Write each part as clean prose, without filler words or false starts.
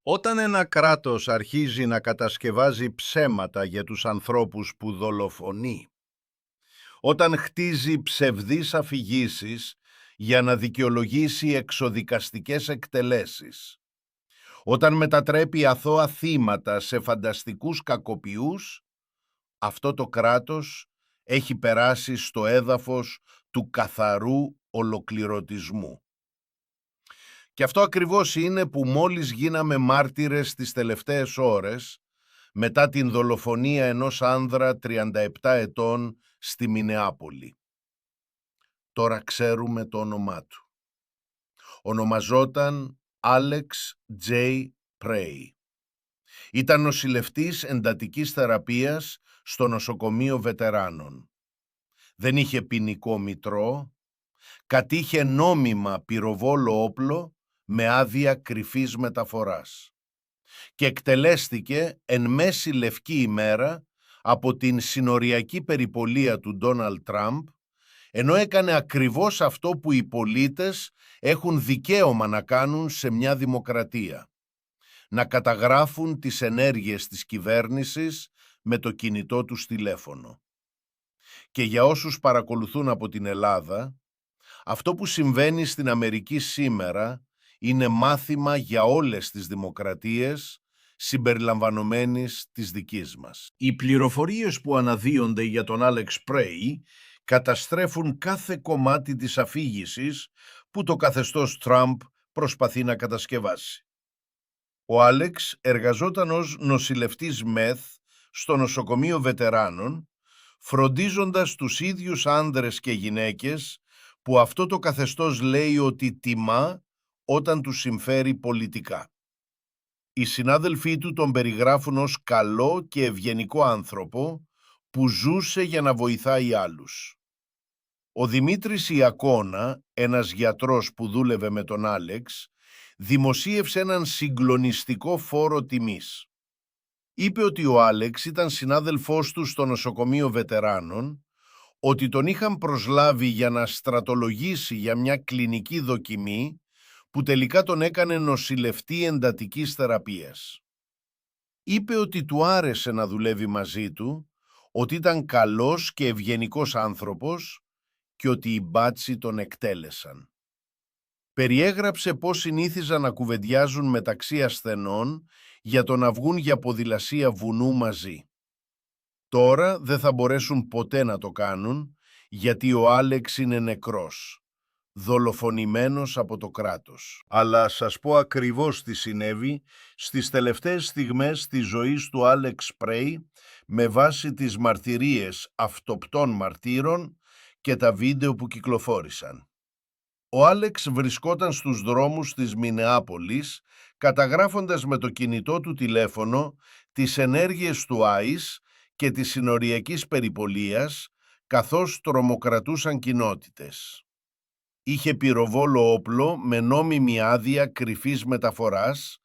Όταν ένα κράτος αρχίζει να κατασκευάζει ψέματα για τους ανθρώπους που δολοφονεί, όταν χτίζει ψευδείς αφηγήσεις για να δικαιολογήσει εξοδικαστικές εκτελέσεις, όταν μετατρέπει αθώα θύματα σε φανταστικούς κακοποιούς, αυτό το κράτος έχει περάσει στο έδαφος του καθαρού ολοκληρωτισμού. Και αυτό ακριβώς είναι που μόλις γίναμε μάρτυρες τις τελευταίες ώρες, μετά την δολοφονία ενός άνδρα 37 ετών στη Μινεάπολη. Τώρα ξέρουμε το όνομά του. Ονομαζόταν Άλεξ Τζέι Πρέι. Ήταν νοσηλευτής εντατικής θεραπείας στο νοσοκομείο βετεράνων. Δεν είχε ποινικό μητρό, κατήχε νόμιμα πυροβόλο όπλο με άδεια κρυφής μεταφοράς και εκτελέστηκε εν μέση λευκή ημέρα από την συνοριακή περιπολία του Ντόναλντ Τραμπ, ενώ έκανε ακριβώς αυτό που οι πολίτες έχουν δικαίωμα να κάνουν σε μια δημοκρατία: να καταγράφουν τις ενέργειες της κυβέρνησης με το κινητό τους τηλέφωνο. Και για όσους παρακολουθούν από την Ελλάδα, αυτό που συμβαίνει στην Αμερική σήμερα είναι μάθημα για όλες τις δημοκρατίες, συμπεριλαμβανομένης της δικής μας. Οι πληροφορίες που αναδύονται για τον Άλεξ Πρέι καταστρέφουν κάθε κομμάτι της αφήγησης που το καθεστώς Τραμπ προσπαθεί να κατασκευάσει. Ο Άλεξ εργαζόταν ως νοσηλευτής μεθ στο νοσοκομείο βετεράνων, φροντίζοντας τους ίδιους άνδρες και γυναίκες που αυτό το καθεστώς λέει ότι τιμά όταν τους συμφέρει πολιτικά. Οι συνάδελφοί του τον περιγράφουν ως καλό και ευγενικό άνθρωπο που ζούσε για να βοηθάει άλλους. Ο Δημήτρης Ιακώνα, ένας γιατρός που δούλευε με τον Άλεξ, δημοσίευσε έναν συγκλονιστικό φόρο τιμής. Είπε ότι ο Άλεξ ήταν συνάδελφός του στο νοσοκομείο βετεράνων, ότι τον είχαν προσλάβει για να στρατολογήσει για μια κλινική δοκιμή που τελικά τον έκανε νοσηλευτή εντατικής θεραπείας. Είπε ότι του άρεσε να δουλεύει μαζί του, ότι ήταν καλός και ευγενικός άνθρωπος και ότι οι μπάτσοι τον εκτέλεσαν. Περιέγραψε πώς συνήθιζαν να κουβεντιάζουν μεταξύ ασθενών για το να βγουν για ποδηλασία βουνού μαζί. Τώρα δεν θα μπορέσουν ποτέ να το κάνουν, γιατί ο Άλεξ είναι νεκρός, δολοφονημένος από το κράτος. Αλλά σας πω ακριβώς τι συνέβη στις τελευταίες στιγμές της ζωής του Άλεξ Πρέι με βάση τις μαρτυρίες αυτοπτών μαρτύρων και τα βίντεο που κυκλοφόρησαν. Ο Άλεξ βρισκόταν στους δρόμους της Μινεάπολης, καταγράφοντας με το κινητό του τηλέφωνο τις ενέργειες του ICE και της συνοριακής περιπολίας, καθώς τρομοκρατούσαν κοινότητες. Είχε πυροβόλο όπλο με νόμιμη άδεια κρυφής μεταφοράς,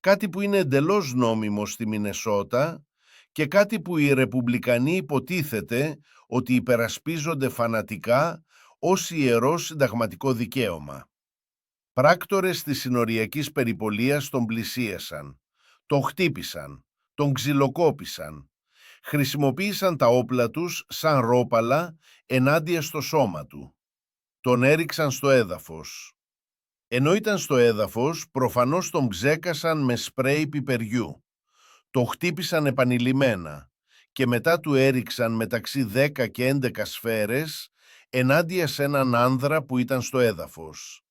κάτι που είναι εντελώς νόμιμο στη Μινεσότα και κάτι που οι Ρεπουμπλικανοί υποτίθεται ότι υπερασπίζονται φανατικά ως ιερό συνταγματικό δικαίωμα. Πράκτορες της συνοριακής περιπολίας τον πλησίασαν, τον χτύπησαν, τον ξυλοκόπησαν, χρησιμοποίησαν τα όπλα τους σαν ρόπαλα ενάντια στο σώμα του. Τον έριξαν στο έδαφος. Ενώ ήταν στο έδαφος, προφανώς τον ψέκασαν με σπρέι πιπεριού. Τον χτύπησαν επανειλημμένα και μετά του έριξαν μεταξύ 10 και 11 σφαίρες ενάντια σε έναν άνδρα που ήταν στο έδαφος.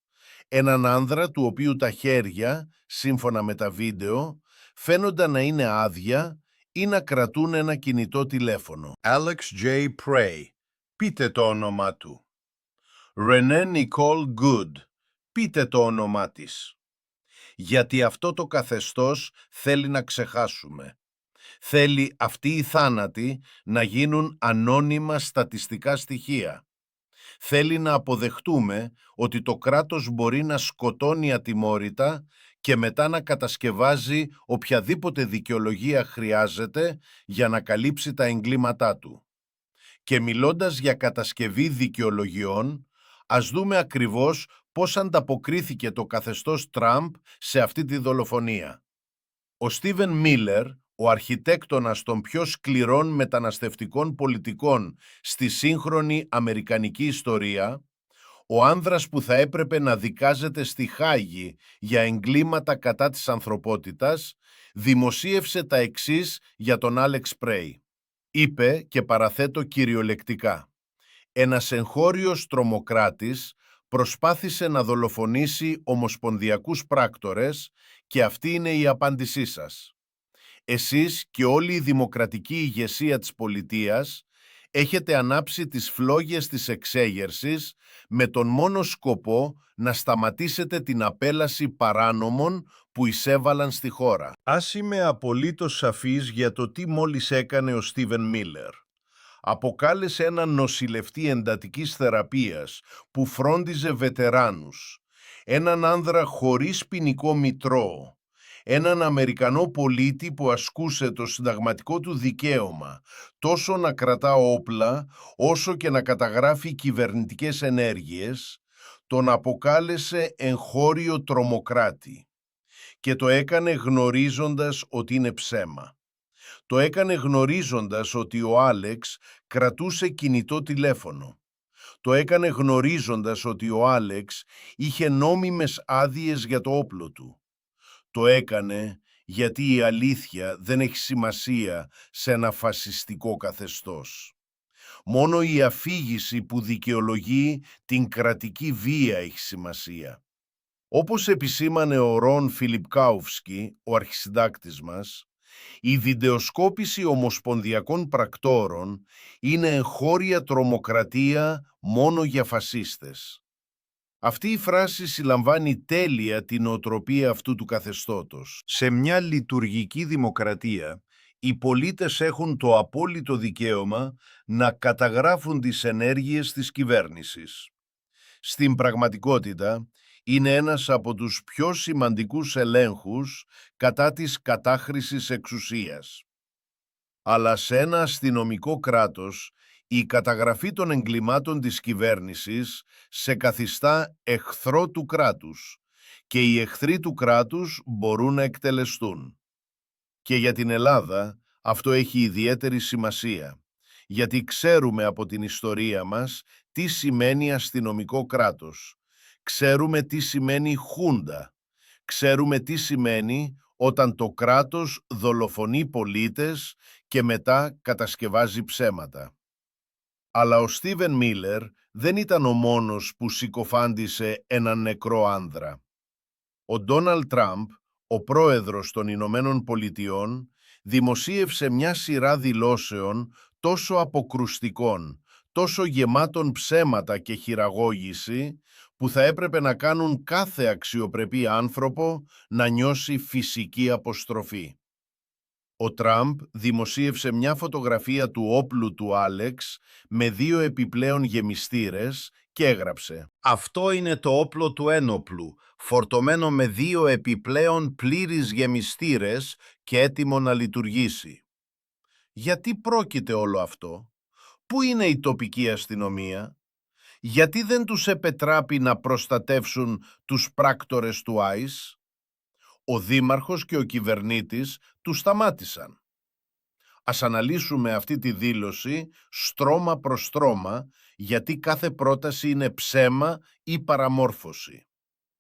Έναν άνδρα του οποίου τα χέρια, σύμφωνα με τα βίντεο, φαίνονταν να είναι άδεια ή να κρατούν ένα κινητό τηλέφωνο. Alex J. Prey, πείτε το όνομά του. Renee Nicole Good, πείτε το όνομά της. Γιατί αυτό το καθεστώς θέλει να ξεχάσουμε. Θέλει αυτοί οι θάνατοι να γίνουν ανώνυμα στατιστικά στοιχεία. Θέλει να αποδεχτούμε ότι το κράτος μπορεί να σκοτώνει ατιμόρυτα και μετά να κατασκευάζει οποιαδήποτε δικαιολογία χρειάζεται για να καλύψει τα εγκλήματά του. Και μιλώντας για κατασκευή δικαιολογιών, ας δούμε ακριβώς πώς ανταποκρίθηκε το καθεστώς Τραμπ σε αυτή τη δολοφονία. Ο Στίβεν Μίλερ, ο αρχιτέκτονας των πιο σκληρών μεταναστευτικών πολιτικών στη σύγχρονη αμερικανική ιστορία, ο άνδρας που θα έπρεπε να δικάζεται στη Χάγη για εγκλήματα κατά της ανθρωπότητας, δημοσίευσε τα εξής για τον Άλεξ Πρέι. Είπε, και παραθέτω κυριολεκτικά, «Ένας εγχώριος τρομοκράτης προσπάθησε να δολοφονήσει ομοσπονδιακούς πράκτορες και αυτή είναι η απάντησή σας. Εσείς και όλη η δημοκρατική ηγεσία της πολιτείας έχετε ανάψει τις φλόγες της εξέγερσης με τον μόνο σκοπό να σταματήσετε την απέλαση παράνομων που εισέβαλαν στη χώρα». Ας είμαι απολύτως σαφής για το τι μόλις έκανε ο Στίβεν Μίλερ. Αποκάλεσε έναν νοσηλευτή εντατικής θεραπείας που φρόντιζε βετεράνους, έναν άνδρα χωρίς ποινικό μητρό, έναν Αμερικανό πολίτη που ασκούσε το συνταγματικό του δικαίωμα τόσο να κρατά όπλα όσο και να καταγράφει κυβερνητικές ενέργειες, τον αποκάλεσε εγχώριο τρομοκράτη και το έκανε γνωρίζοντας ότι είναι ψέμα. Το έκανε γνωρίζοντας ότι ο Άλεξ κρατούσε κινητό τηλέφωνο. Το έκανε γνωρίζοντας ότι ο Άλεξ είχε νόμιμες άδειες για το όπλο του. Το έκανε γιατί η αλήθεια δεν έχει σημασία σε ένα φασιστικό καθεστώς. Μόνο η αφήγηση που δικαιολογεί την κρατική βία έχει σημασία. Όπως επισήμανε ο Ρον Φιλιπκάουφσκι, ο αρχισυντάκτης μας, η βιντεοσκόπηση ομοσπονδιακών πρακτόρων είναι εγχώρια τρομοκρατία μόνο για φασίστες. Αυτή η φράση συλλαμβάνει τέλεια την νοοτροπία αυτού του καθεστώτος. Σε μια λειτουργική δημοκρατία, οι πολίτες έχουν το απόλυτο δικαίωμα να καταγράφουν τις ενέργειες της κυβέρνησης. Στην πραγματικότητα, είναι ένας από τους πιο σημαντικούς ελέγχους κατά της κατάχρησης εξουσίας. Αλλά σε ένα αστυνομικό κράτος, η καταγραφή των εγκλημάτων της κυβέρνησης σε καθιστά εχθρό του κράτους και οι εχθροί του κράτους μπορούν να εκτελεστούν. Και για την Ελλάδα αυτό έχει ιδιαίτερη σημασία, γιατί ξέρουμε από την ιστορία μας τι σημαίνει αστυνομικό κράτος. Ξέρουμε τι σημαίνει χούντα. Ξέρουμε τι σημαίνει όταν το κράτος δολοφονεί πολίτες και μετά κατασκευάζει ψέματα. Αλλά ο Στίβεν Μίλερ δεν ήταν ο μόνος που συκοφάντησε έναν νεκρό άνδρα. Ο Ντόναλντ Τραμπ, ο πρόεδρος των Ηνωμένων Πολιτειών, δημοσίευσε μια σειρά δηλώσεων τόσο αποκρουστικών, τόσο γεμάτων ψέματα και χειραγώγηση, που θα έπρεπε να κάνουν κάθε αξιοπρεπή άνθρωπο να νιώσει φυσική αποστροφή. Ο Τραμπ δημοσίευσε μια φωτογραφία του όπλου του Άλεξ με 2 επιπλέον γεμιστήρες και έγραψε «Αυτό είναι το όπλο του ένοπλου, φορτωμένο με 2 επιπλέον πλήρεις γεμιστήρες και έτοιμο να λειτουργήσει». Γιατί πρόκειται όλο αυτό? Πού είναι η τοπική αστυνομία? Γιατί δεν τους επετράπει να προστατεύσουν τους πράκτορες του ICE? Ο δήμαρχος και ο κυβερνήτης τους σταμάτησαν. Ας αναλύσουμε αυτή τη δήλωση στρώμα προς στρώμα, γιατί κάθε πρόταση είναι ψέμα ή παραμόρφωση.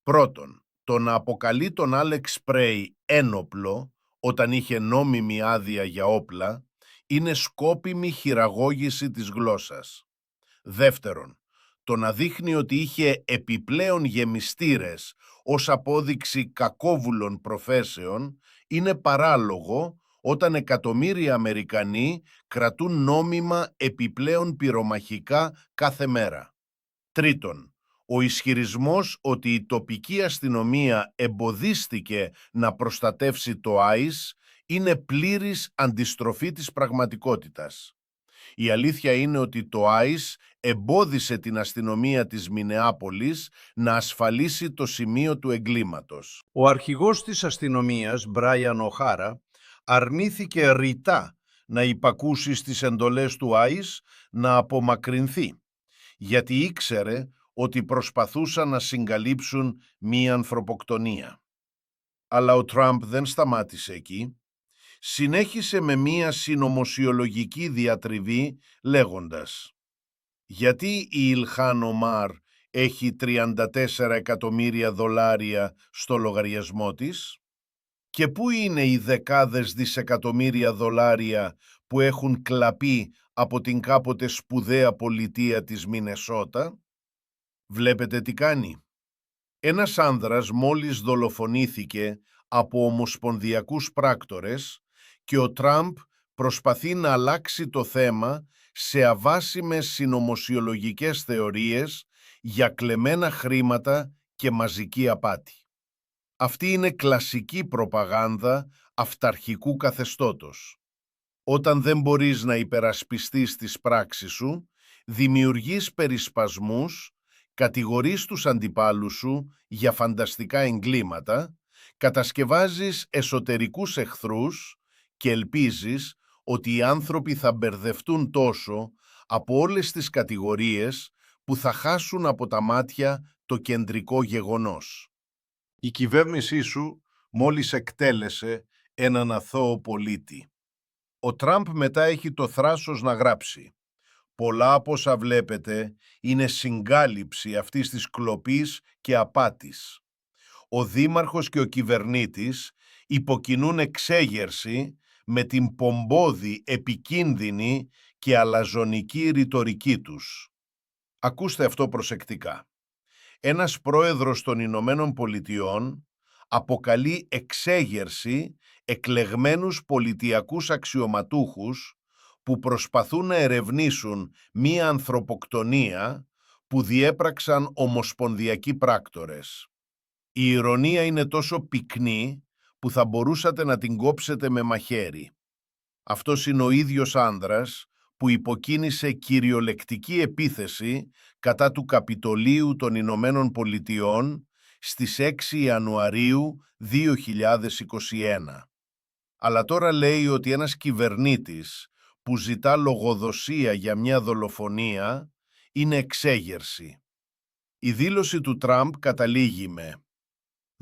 Πρώτον, το να αποκαλεί τον Άλεξ Πρέι ένοπλο όταν είχε νόμιμη άδεια για όπλα είναι σκόπιμη χειραγώγηση της γλώσσας. Δεύτερον, το να δείχνει ότι είχε επιπλέον γεμιστήρες ως απόδειξη κακόβουλων προφέσεων είναι παράλογο όταν εκατομμύρια Αμερικανοί κρατούν νόμιμα επιπλέον πυρομαχικά κάθε μέρα. Τρίτον, ο ισχυρισμός ότι η τοπική αστυνομία εμποδίστηκε να προστατεύσει το ICE είναι πλήρης αντιστροφή της πραγματικότητας. Η αλήθεια είναι ότι το ICE εμπόδισε την αστυνομία της Μινεάπολης να ασφαλίσει το σημείο του εγκλήματος. Ο αρχηγός της αστυνομίας, Μπράιαν Οχάρα, αρνήθηκε ρητά να υπακούσει στις εντολές του ICE να απομακρυνθεί, γιατί ήξερε ότι προσπαθούσαν να συγκαλύψουν μία ανθρωποκτονία. Αλλά ο Τραμπ δεν σταμάτησε εκεί. Συνέχισε με μία συνωμοσιολογική διατριβή λέγοντας: «Γιατί η Ιλχάν Ομάρ έχει 34 εκατομμύρια δολάρια στο λογαριασμό της? Και πού είναι οι δεκάδες δισεκατομμύρια δολάρια που έχουν κλαπεί από την κάποτε σπουδαία πολιτεία της Μινεσότα?» Βλέπετε τι κάνει. Ένας άνδρας μόλις δολοφονήθηκε από ομοσπονδιακούς πράκτορες και ο Τραμπ προσπαθεί να αλλάξει το θέμα σε αβάσιμες συνωμοσιολογικές θεωρίες για κλεμμένα χρήματα και μαζική απάτη. Αυτή είναι κλασική προπαγάνδα αυταρχικού καθεστώτος. Όταν δεν μπορείς να υπερασπιστείς τις πράξεις σου, δημιουργείς περισπασμούς, κατηγορείς τους αντιπάλους σου για φανταστικά εγκλήματα, κατασκευάζεις εσωτερικούς εχθρούς και ελπίζεις ότι οι άνθρωποι θα μπερδευτούν τόσο από όλες τις κατηγορίες που θα χάσουν από τα μάτια το κεντρικό γεγονός. Η κυβέρνησή σου μόλις εκτέλεσε έναν αθώο πολίτη. Ο Τραμπ μετά έχει το θράσος να γράψει: «Πολλά από όσα βλέπετε είναι συγκάλυψη αυτής της κλοπής και απάτης. Ο δήμαρχος και ο κυβερνήτης υποκινούν εξέγερση με την πομπόδη, επικίνδυνη και αλαζονική ρητορική τους». Ακούστε αυτό προσεκτικά. Ένας πρόεδρος των Ηνωμένων Πολιτειών αποκαλεί εξέγερση εκλεγμένους πολιτιακούς αξιωματούχους που προσπαθούν να ερευνήσουν μία ανθρωποκτονία που διέπραξαν ομοσπονδιακοί πράκτορες. Η ηρωνία είναι τόσο πυκνή που θα μπορούσατε να την κόψετε με μαχαίρι. Αυτός είναι ο ίδιος άνδρας που υποκίνησε κυριολεκτική επίθεση κατά του Καπιτολίου των Ηνωμένων Πολιτειών στις 6 Ιανουαρίου 2021. Αλλά τώρα λέει ότι ένας κυβερνήτης που ζητά λογοδοσία για μια δολοφονία είναι εξέγερση. Η δήλωση του Τραμπ καταλήγει με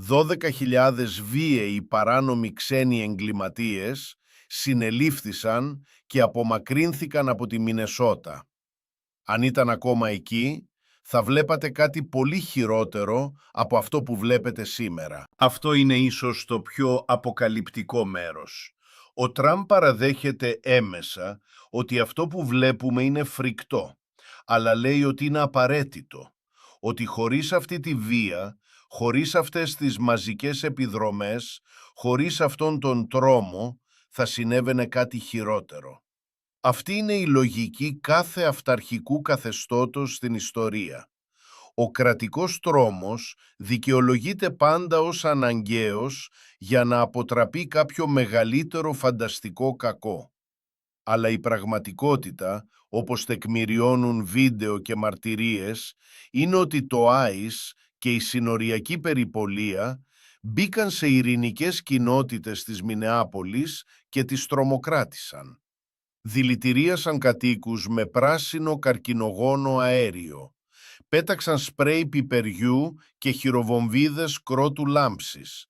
12.000 βίαιοι παράνομοι ξένοι εγκληματίες συνελήφθησαν και απομακρύνθηκαν από τη Μινεσότα. Αν ήταν ακόμα εκεί, θα βλέπατε κάτι πολύ χειρότερο από αυτό που βλέπετε σήμερα. Αυτό είναι ίσως το πιο αποκαλυπτικό μέρος. Ο Τραμπ παραδέχεται έμεσα ότι αυτό που βλέπουμε είναι φρικτό, αλλά λέει ότι είναι απαραίτητο, ότι χωρίς αυτή τη βία, χωρίς αυτές τις μαζικές επιδρομές, χωρίς αυτόν τον τρόμο, θα συνέβαινε κάτι χειρότερο. Αυτή είναι η λογική κάθε αυταρχικού καθεστώτος στην ιστορία. Ο κρατικός τρόμος δικαιολογείται πάντα ως αναγκαίος για να αποτραπεί κάποιο μεγαλύτερο φανταστικό κακό. Αλλά η πραγματικότητα, όπως τεκμηριώνουν βίντεο και μαρτυρίες, είναι ότι το ICE και η συνοριακή περιπολία μπήκαν σε ειρηνικές κοινότητες της Μινεάπολης και τις τρομοκράτησαν. Δηλητηρίασαν κατοίκους με πράσινο καρκινογόνο αέριο. Πέταξαν σπρέι πιπεριού και χειροβομβίδες κρότου λάμψης.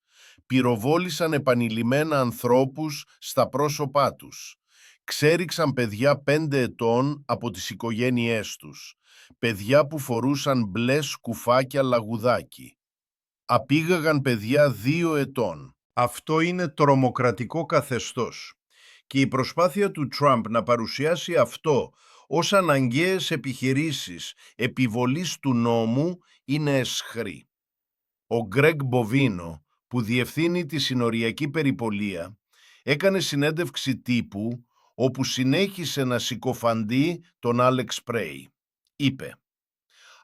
Πυροβόλησαν επανειλημμένα ανθρώπους στα πρόσωπά τους. Ξέριξαν παιδιά 5 ετών από τις οικογένειές τους. Παιδιά που φορούσαν μπλε σκουφάκια λαγουδάκι. Απήγαγαν παιδιά 2 ετών. Αυτό είναι τρομοκρατικό καθεστώς. Και η προσπάθεια του Τραμπ να παρουσιάσει αυτό ως αναγκαίες επιχειρήσεις επιβολής του νόμου είναι αισχρή. Ο Γκρέγκ Μποβίνο, που διευθύνει τη συνοριακή περιπολία, έκανε συνέντευξη τύπου όπου συνέχισε να συκοφαντεί τον Άλεξ Πρέι. Είπε: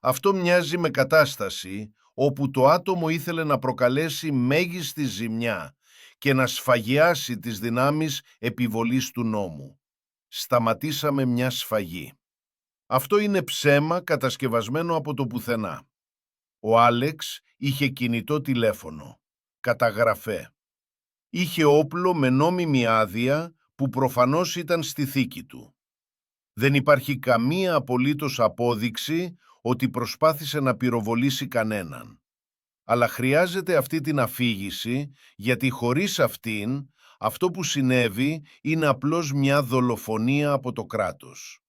«Αυτό μοιάζει με κατάσταση όπου το άτομο ήθελε να προκαλέσει μέγιστη ζημιά και να σφαγιάσει τις δυνάμεις επιβολής του νόμου. Σταματήσαμε μια σφαγή». Αυτό είναι ψέμα κατασκευασμένο από το πουθενά. Ο Άλεξ είχε κινητό τηλέφωνο, καταγραφέ. Είχε όπλο με νόμιμη άδεια που προφανώς ήταν στη θήκη του. Δεν υπάρχει καμία απολύτως απόδειξη ότι προσπάθησε να πυροβολήσει κανέναν. Αλλά χρειάζεται αυτή την αφήγηση, γιατί χωρίς αυτήν, αυτό που συνέβη είναι απλώς μια δολοφονία από το κράτος.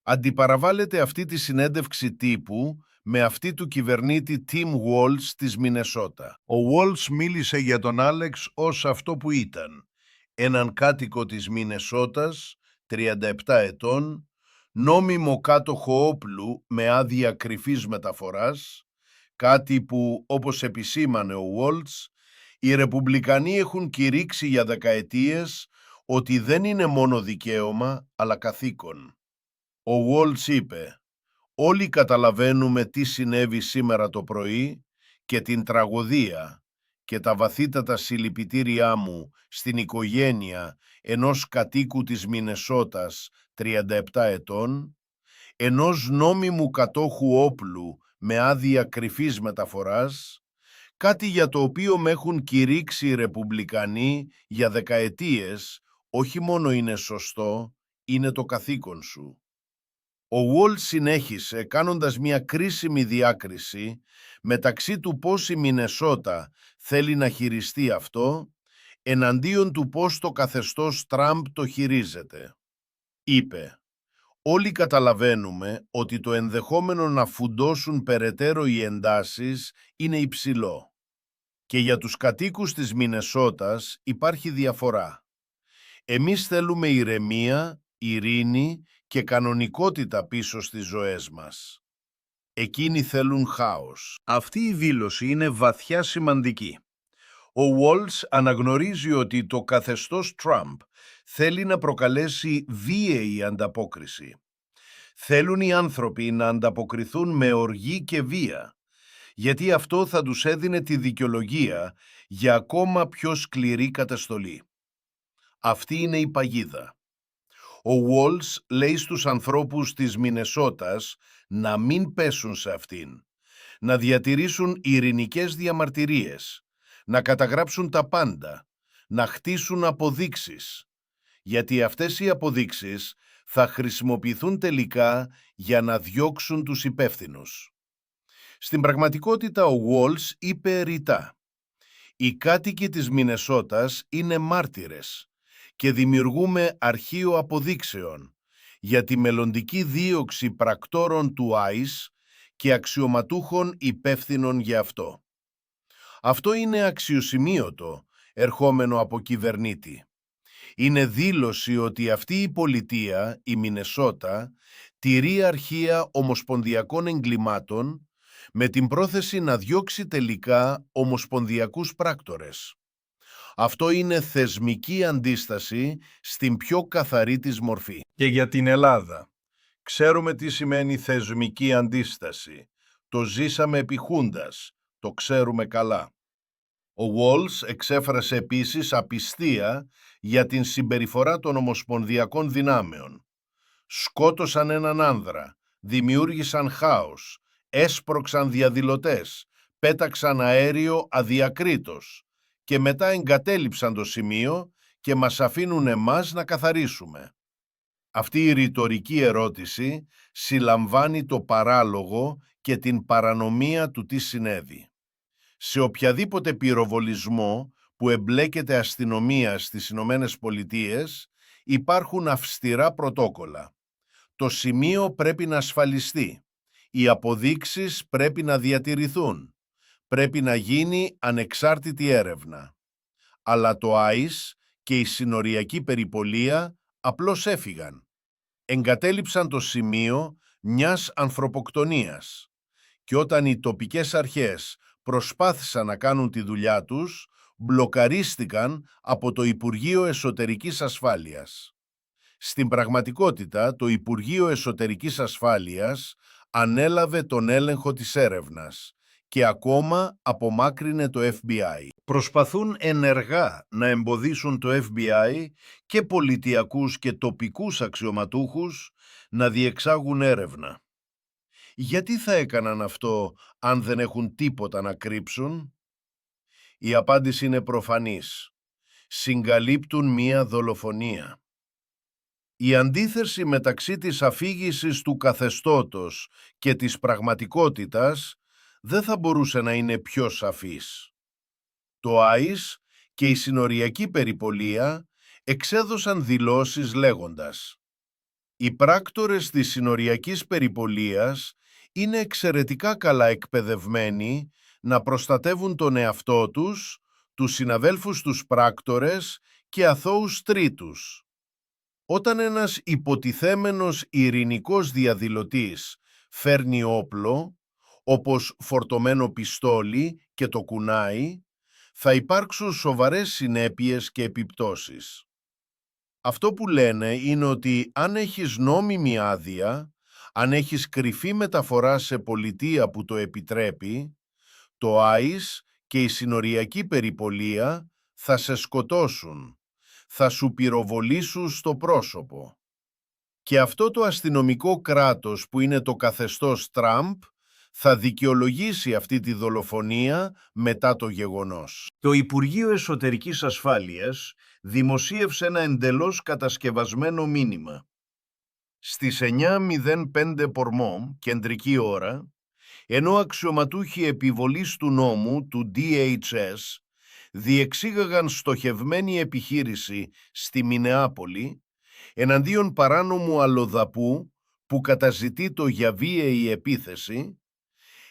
Αντιπαραβάλλεται αυτή τη συνέντευξη τύπου με αυτή του κυβερνήτη Tim Walz της Μινεσότα. Ο Walz μίλησε για τον Άλεξ ως αυτό που ήταν, έναν κάτοικο της Μινεσότας, 37 ετών, νόμιμο κάτοχο όπλου με άδεια κρυφής μεταφοράς, κάτι που, όπως επισήμανε ο Walz, οι Ρεπουμπλικανοί έχουν κηρύξει για δεκαετίες ότι δεν είναι μόνο δικαίωμα, αλλά καθήκον. Ο Walz είπε: «Όλοι καταλαβαίνουμε τι συνέβη σήμερα το πρωί και την τραγωδία και τα βαθύτατα συλληπιτήριά μου στην οικογένεια ενός κατοίκου της Μινεσότας 37 ετών, ενός νόμιμου κατόχου όπλου με άδεια κρυφής μεταφοράς, κάτι για το οποίο με έχουν κηρύξει οι Ρεπουμπλικανοί για δεκαετίες, όχι μόνο είναι σωστό, είναι το καθήκον σου». Ο Walz συνέχισε κάνοντας μια κρίσιμη διάκριση μεταξύ του πώς η Μινεσότα θέλει να χειριστεί αυτό, εναντίον του πώς το καθεστώς Τραμπ το χειρίζεται. Είπε: «Όλοι καταλαβαίνουμε ότι το ενδεχόμενο να φουντώσουν περαιτέρω οι εντάσεις είναι υψηλό. Και για τους κατοίκους της Μινεσότας υπάρχει διαφορά. Εμείς θέλουμε ηρεμία, ειρήνη και κανονικότητα πίσω στις ζωές μας. Εκείνοι θέλουν χάος». Αυτή η δήλωση είναι βαθιά σημαντική. Ο Walz αναγνωρίζει ότι το καθεστώς Τραμπ θέλει να προκαλέσει βίαιη ανταπόκριση. Θέλουν οι άνθρωποι να ανταποκριθούν με οργή και βία, γιατί αυτό θα τους έδινε τη δικαιολογία για ακόμα πιο σκληρή καταστολή. Αυτή είναι η παγίδα. Ο Walz λέει στους ανθρώπους της Μινεσότας να μην πέσουν σε αυτήν, να διατηρήσουν ειρηνικές διαμαρτυρίες, να καταγράψουν τα πάντα, να χτίσουν αποδείξεις, γιατί αυτές οι αποδείξεις θα χρησιμοποιηθούν τελικά για να διώξουν τους υπεύθυνους. Στην πραγματικότητα ο Walz είπε ρητά: «Οι κάτοικοι της Μινεσότας είναι μάρτυρες και δημιουργούμε αρχείο αποδείξεων για τη μελλοντική δίωξη πρακτόρων του ICE και αξιωματούχων υπεύθυνων για αυτό». Αυτό είναι αξιοσημείωτο, ερχόμενο από κυβερνήτη. Είναι δήλωση ότι αυτή η πολιτεία, η Μινεσότα, τηρεί αρχεία ομοσπονδιακών εγκλημάτων με την πρόθεση να διώξει τελικά ομοσπονδιακούς πράκτορες. Αυτό είναι θεσμική αντίσταση στην πιο καθαρή της μορφή. Και για την Ελλάδα. Ξέρουμε τι σημαίνει θεσμική αντίσταση. Το ζήσαμε επί Χούντας. Το ξέρουμε καλά. Ο Walz εξέφρασε επίσης απιστία για την συμπεριφορά των ομοσπονδιακών δυνάμεων. Σκότωσαν έναν άνδρα, δημιούργησαν χάος, έσπρωξαν διαδηλωτές, πέταξαν αέριο αδιακρίτως και μετά εγκατέλειψαν το σημείο και μας αφήνουν εμάς να καθαρίσουμε. Αυτή η ρητορική ερώτηση συλλαμβάνει το παράλογο και την παρανομία του τι συνέβη. Σε οποιαδήποτε πυροβολισμό που εμπλέκεται αστυνομία στις Ηνωμένες Πολιτείες υπάρχουν αυστηρά πρωτόκολλα. Το σημείο πρέπει να ασφαλιστεί. Οι αποδείξεις πρέπει να διατηρηθούν. Πρέπει να γίνει ανεξάρτητη έρευνα. Αλλά το ICE και η συνοριακή περιπολία απλώς έφυγαν. Εγκατέλειψαν το σημείο μιας ανθρωποκτονίας. Και όταν οι τοπικές αρχές προσπάθησαν να κάνουν τη δουλειά τους, μπλοκαρίστηκαν από το Υπουργείο Εσωτερικής Ασφάλειας. Στην πραγματικότητα, το Υπουργείο Εσωτερικής Ασφάλειας ανέλαβε τον έλεγχο της έρευνας και ακόμα απομάκρυνε το FBI. Προσπαθούν ενεργά να εμποδίσουν το FBI και πολιτιακούς και τοπικούς αξιωματούχους να διεξάγουν έρευνα. Γιατί θα έκαναν αυτό αν δεν έχουν τίποτα να κρύψουν? Η απάντηση είναι προφανής. Συγκαλύπτουν μία δολοφονία. Η αντίθεση μεταξύ της αφήγησης του καθεστώτος και της πραγματικότητας δεν θα μπορούσε να είναι πιο σαφής. Το ΆΙΣ και η συνοριακή περιπολία εξέδωσαν δηλώσεις λέγοντας: «Οι πράκτορες της συνοριακής περιπολίας είναι εξαιρετικά καλά εκπαιδευμένοι να προστατεύουν τον εαυτό τους, τους συναδέλφους τους πράκτορες και αθώους τρίτους». Όταν ένας υποτιθέμενος ειρηνικός διαδηλωτής φέρνει όπλο, όπως φορτωμένο πιστόλι, και το κουνάει, θα υπάρξουν σοβαρές συνέπειες και επιπτώσεις. Αυτό που λένε είναι ότι αν έχεις νόμιμη άδεια, αν έχεις κρυφή μεταφορά σε πολιτεία που το επιτρέπει, το ΆΙΣ και η συνοριακή περιπολία θα σε σκοτώσουν, θα σου πυροβολήσουν στο πρόσωπο. Και αυτό το αστυνομικό κράτος που είναι το καθεστώς Τραμπ θα δικαιολογήσει αυτή τη δολοφονία μετά το γεγονός. Το Υπουργείο Εσωτερικής Ασφάλειας δημοσίευσε ένα εντελώς κατασκευασμένο μήνυμα. Στις 9:05 πορμό, κεντρική ώρα, ενώ αξιωματούχοι επιβολής του νόμου, του DHS, διεξήγαγαν στοχευμένη επιχείρηση στη Μινεάπολη εναντίον παράνομου αλλοδαπού που καταζητείτο για βίαιη επίθεση,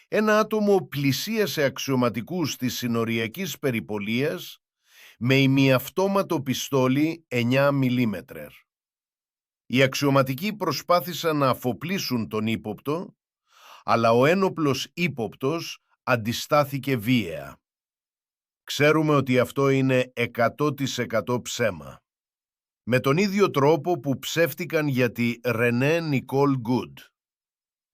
ένα άτομο πλησίασε αξιωματικούς της συνοριακής περιπολίας με ημιαυτόματο πιστόλι 9 mm. Οι αξιωματικοί προσπάθησαν να αφοπλίσουν τον ύποπτο, αλλά ο ένοπλος ύποπτος αντιστάθηκε βίαια. Ξέρουμε ότι αυτό είναι 100% ψέμα. Με τον ίδιο τρόπο που ψεύτηκαν για τη Ρενέ Νικόλ Γκουντ.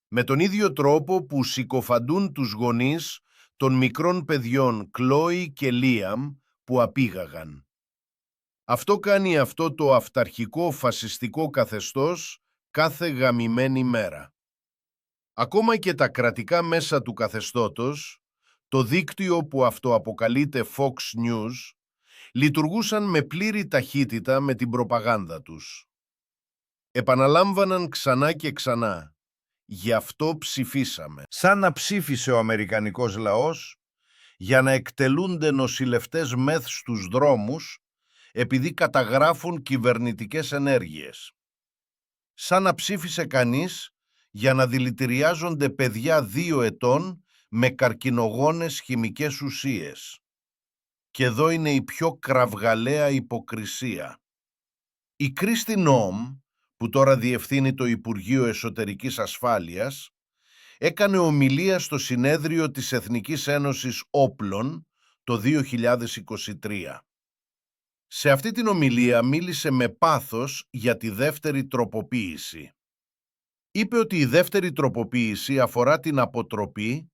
Με τον ίδιο τρόπο που συκοφαντούν τους γονείς των μικρών παιδιών Κλόι και Λίαμ που απήγαγαν. Αυτό κάνει αυτό το αυταρχικό φασιστικό καθεστώς κάθε γαμημένη μέρα. Ακόμα και τα κρατικά μέσα του καθεστώτος, το δίκτυο που αυτοαποκαλείται Fox News, λειτουργούσαν με πλήρη ταχύτητα με την προπαγάνδα τους. Επαναλάμβαναν ξανά και ξανά: «Γι' αυτό ψηφίσαμε». Σαν να ψήφισε ο αμερικανικός λαός για να εκτελούνται νοσηλευτές μεθ στους δρόμους επειδή καταγράφουν κυβερνητικές ενέργειες. Σαν να ψήφισε κανείς για να δηλητηριάζονται παιδιά 2 ετών με καρκινογόνες χημικές ουσίες. Και εδώ είναι η πιο κραυγαλαία υποκρισία. Η Κρίστη Νόμ, που τώρα διευθύνει το Υπουργείο Εσωτερικής Ασφάλειας, έκανε ομιλία στο συνέδριο της Εθνικής Ένωσης Όπλων το 2023. Σε αυτή την ομιλία μίλησε με πάθος για τη δεύτερη τροποποίηση. Είπε ότι η δεύτερη τροποποίηση αφορά την αποτροπή,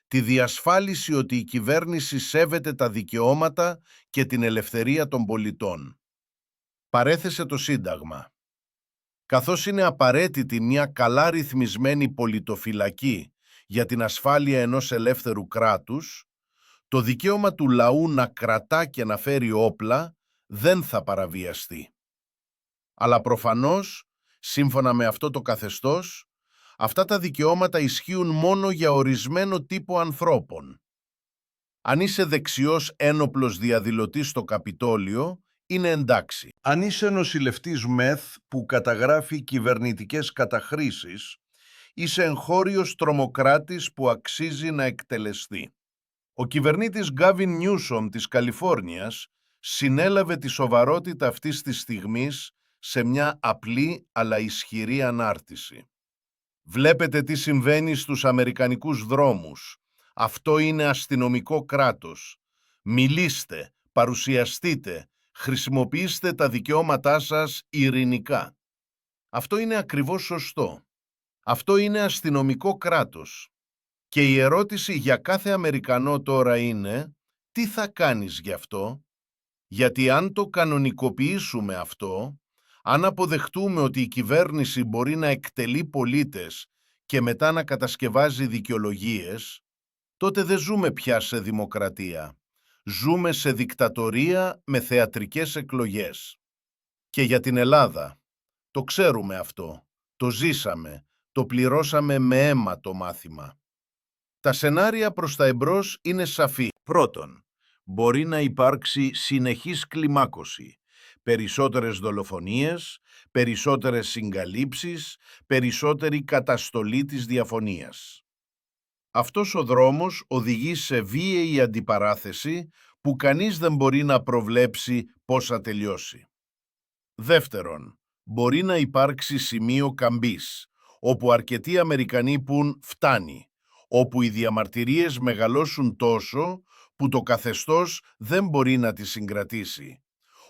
τη διασφάλιση ότι η κυβέρνηση σέβεται τα δικαιώματα και την ελευθερία των πολιτών. Παρέθεσε το Σύνταγμα. Καθώς είναι απαραίτητη μια καλά ρυθμισμένη πολιτοφυλακή για την ασφάλεια ενός ελεύθερου κράτους, το δικαίωμα του λαού να κρατά και να φέρει όπλα δεν θα παραβιαστεί. Αλλά προφανώς, σύμφωνα με αυτό το καθεστώς, αυτά τα δικαιώματα ισχύουν μόνο για ορισμένο τύπο ανθρώπων. Αν είσαι δεξιός ένοπλος διαδηλωτής στο Καπιτόλιο, είναι εντάξει. Αν είσαι νοσηλευτής μεθ που καταγράφει κυβερνητικές καταχρήσεις, είσαι εγχώριος τρομοκράτης που αξίζει να εκτελεστεί. Ο κυβερνήτης Γκάβιν Νιούσομ της Καλιφόρνιας συνέλαβε τη σοβαρότητα αυτής της στιγμής σε μια απλή αλλά ισχυρή ανάρτηση. Βλέπετε τι συμβαίνει στους αμερικανικούς δρόμους. Αυτό είναι αστυνομικό κράτος. Μιλήστε, παρουσιαστείτε, χρησιμοποιήστε τα δικαιώματά σας ειρηνικά. Αυτό είναι ακριβώς σωστό. Αυτό είναι αστυνομικό κράτος. Και η ερώτηση για κάθε Αμερικανό τώρα είναι: τι θα κάνεις γι' αυτό? Γιατί αν το κανονικοποιήσουμε αυτό, αν αποδεχτούμε ότι η κυβέρνηση μπορεί να εκτελεί πολίτες και μετά να κατασκευάζει δικαιολογίες, τότε δεν ζούμε πια σε δημοκρατία. Ζούμε σε δικτατορία με θεατρικές εκλογές. Και για την Ελλάδα, το ξέρουμε αυτό, το ζήσαμε, το πληρώσαμε με αίμα το μάθημα. Τα σενάρια προς τα εμπρός είναι σαφή. Πρώτον, μπορεί να υπάρξει συνεχής κλιμάκωση, περισσότερες δολοφονίες, περισσότερες συγκαλύψεις, περισσότερη καταστολή της διαφωνίας. Αυτός ο δρόμος οδηγεί σε βίαιη αντιπαράθεση που κανείς δεν μπορεί να προβλέψει πώς θα τελειώσει. Δεύτερον, μπορεί να υπάρξει σημείο καμπής, όπου αρκετοί Αμερικανοί πουν «φτάνει», όπου οι διαμαρτυρίες μεγαλώσουν τόσο που το καθεστώς δεν μπορεί να τις συγκρατήσει,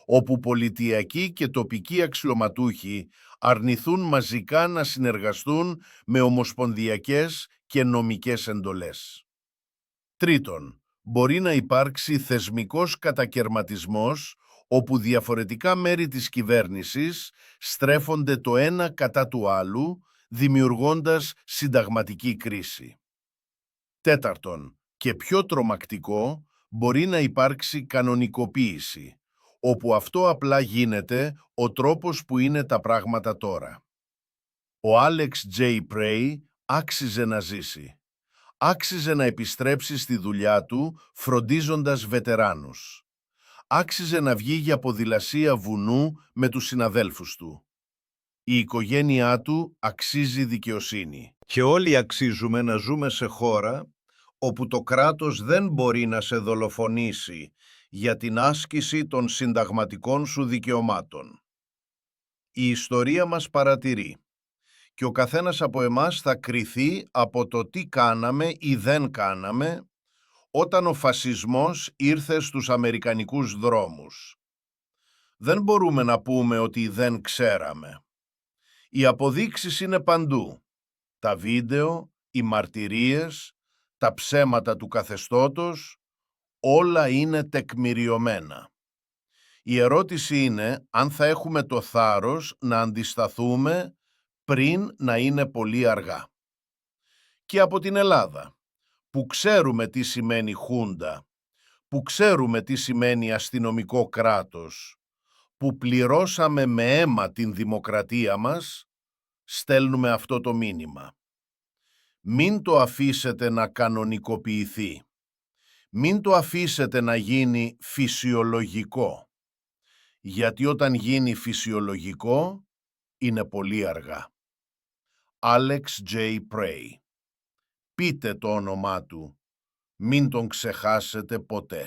όπου πολιτιακοί και τοπικοί αξιωματούχοι αρνηθούν μαζικά να συνεργαστούν με ομοσπονδιακές και νομικές εντολές. Τρίτον, μπορεί να υπάρξει θεσμικός κατακερματισμός, όπου διαφορετικά μέρη της κυβέρνησης στρέφονται το ένα κατά του άλλου, δημιουργώντας συνταγματική κρίση. Τέταρτον, και πιο τρομακτικό, μπορεί να υπάρξει κανονικοποίηση, όπου αυτό απλά γίνεται ο τρόπος που είναι τα πράγματα τώρα. Ο Άλεξ Τζέι Πρέι άξιζε να ζήσει. Άξιζε να επιστρέψει στη δουλειά του φροντίζοντας βετεράνους. Άξιζε να βγει για ποδηλασία βουνού με τους συναδέλφους του. Η οικογένειά του αξίζει δικαιοσύνη. Και όλοι αξίζουμε να ζούμε σε χώρα όπου το κράτος δεν μπορεί να σε δολοφονήσει για την άσκηση των συνταγματικών σου δικαιωμάτων. Η ιστορία μας παρατηρεί και ο καθένας από εμάς θα κριθεί από το τι κάναμε ή δεν κάναμε όταν ο φασισμός ήρθε στους αμερικανικούς δρόμους. Δεν μπορούμε να πούμε ότι δεν ξέραμε. Οι αποδείξεις είναι παντού. Τα βίντεο, οι μαρτυρίες, τα ψέματα του καθεστώτος, όλα είναι τεκμηριωμένα. Η ερώτηση είναι αν θα έχουμε το θάρρος να αντισταθούμε πριν να είναι πολύ αργά. Και από την Ελλάδα, που ξέρουμε τι σημαίνει χούντα, που ξέρουμε τι σημαίνει αστυνομικό κράτος, που πληρώσαμε με αίμα την δημοκρατία μας, στέλνουμε αυτό το μήνυμα. Μην το αφήσετε να κανονικοποιηθεί. Μην το αφήσετε να γίνει φυσιολογικό. Γιατί όταν γίνει φυσιολογικό, είναι πολύ αργά. Άλεξ Τζέι Πρέι. Πείτε το όνομά του. Μην τον ξεχάσετε ποτέ.